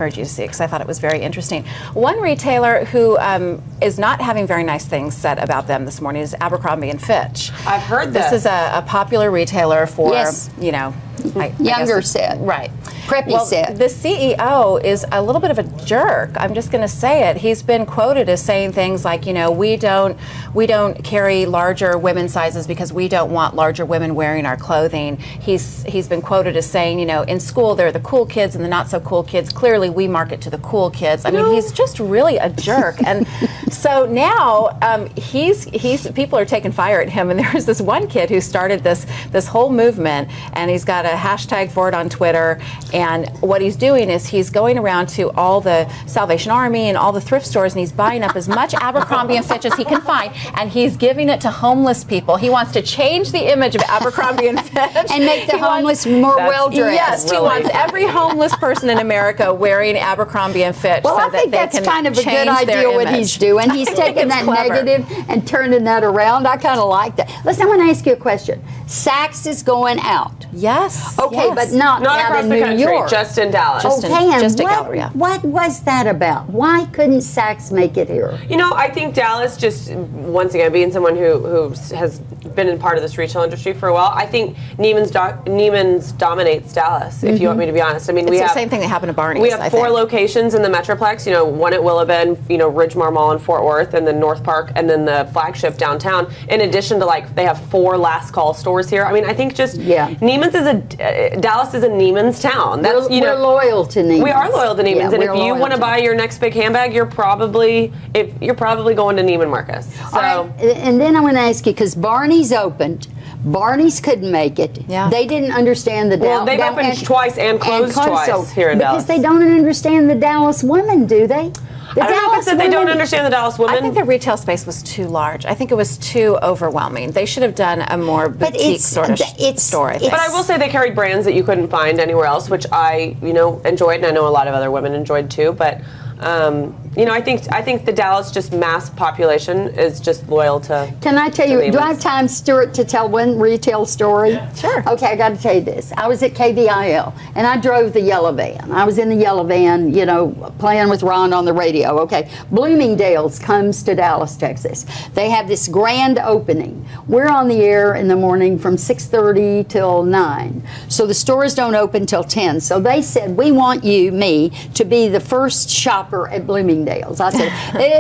encourage you to see it because I thought it was very interesting. One retailer who is not having very nice things said about them this morning is Abercrombie and Fitch. I've heard this is a popular retailer for, you know, younger set. Right. Preppy set. The CEO is a little bit of a jerk. I'm just going to say it. He's been quoted as saying things like, you know, we don't carry larger women's sizes because we don't want larger women wearing our clothing. He's been quoted as saying, you know, in school there are the cool kids and the not so cool kids. Clearly we market to the cool kids. I mean, he's just really a jerk. And so now people are taking fire at him. And there's this one kid who started this whole movement, and he's got a hashtag for it on Twitter. And what he's doing is he's going around to all the Salvation Army and all the thrift stores, and he's buying up as much Abercrombie and Fitch as he can find, and he's giving it to homeless people. He wants to change the image of Abercrombie and Fitch and make the homeless more well-dressed. Yes, he wants every homeless person in America wearing Abercrombie and Fitch. Well, so I think that that's kind of a good idea what he's doing. He's taking that negative and turning that around. I kind of like that. Listen, I want to ask you a question. Saks is going out. Yes. Okay, yes. but not across in the New country, York. just in Dallas. Just in Galleria. What was that about? Why couldn't Saks make it here? You know, I think Dallas, just once again, being someone who has been in part of this retail industry for a while, I think Neiman's dominates Dallas, if you want me to be honest. I mean, it's the same thing that happened to Barney's. We have four locations in the Metroplex, you know, one at Willow Bend, you know, Ridgemar Mall in Fort Worth, and then North Park, and then the flagship downtown, in addition to, like, they have 4 last call stores here. I mean, I think just Neiman's Dallas is a Neiman's town. That's, we're loyal to Neiman's. We are loyal to Neiman's, and if you want to buy your next big handbag, you're probably going to Neiman Marcus. So. All right, and then I want to ask you, because Barney's opened. Barney's couldn't make it. Yeah. They didn't understand the Dallas. Well, they've opened twice and closed twice here in Dallas. Because they don't understand the Dallas women, do they? I don't know if it's that they don't understand the Dallas women. I think the retail space was too large. I think it was too overwhelming. They should have done a more boutique sort of store. But I will say they carried brands that you couldn't find anywhere else, which I, enjoyed, and I know a lot of other women enjoyed too. But I think the Dallas just mass population is just loyal to. Can I tell you? Do I have time, Stuart, to tell one retail story? Yeah. Sure. Okay, I got to tell you this. I was at KVIL and I drove the yellow van. I was in the yellow van, playing with Ron on the radio. Okay, Bloomingdale's comes to Dallas, Texas. They have this grand opening. We're on the air in the morning from 6:30 till 9. So the stores don't open till 10. So they said, we want me, to be the first shopper at Bloomingdale's. I said,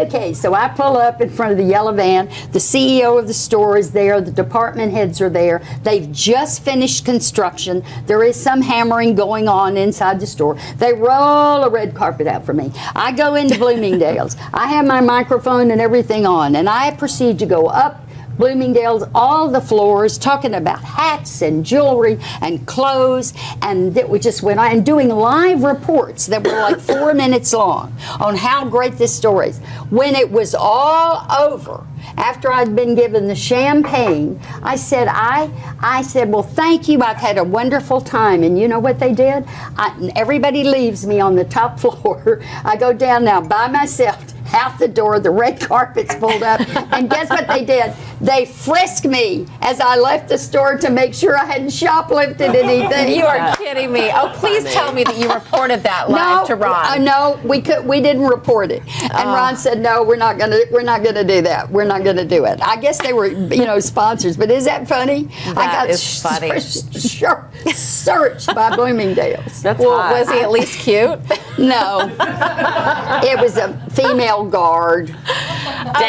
okay. So I pull up in front of the yellow van. The CEO of the store is there. The department heads are there. They've just finished construction. There is some hammering going on inside the store. They roll a red carpet out for me. I go into Bloomingdale's. I have my microphone and everything on, and I proceed to go up Bloomingdale's, all the floors, talking about hats and jewelry and clothes, and we just went on and doing live reports that were like 4 minutes long on how great this store is. When it was all over, after I'd been given the champagne, I said, well, thank you. I've had a wonderful time. And you know what they did? Everybody leaves me on the top floor. I go down now by myself, out the door, the red carpet's pulled up, and guess what they did? They frisked me as I left the store to make sure I hadn't shoplifted anything. You are kidding me. Oh, please tell me that you reported that live to Ron. No, we didn't report it. And Ron said, no, we're not gonna do that. We're not gonna do it. I guess they were, sponsors, but is that funny? That is funny. Searched by Bloomingdale's. That's hot. Was he at least cute? No. It was a female guard. Dang.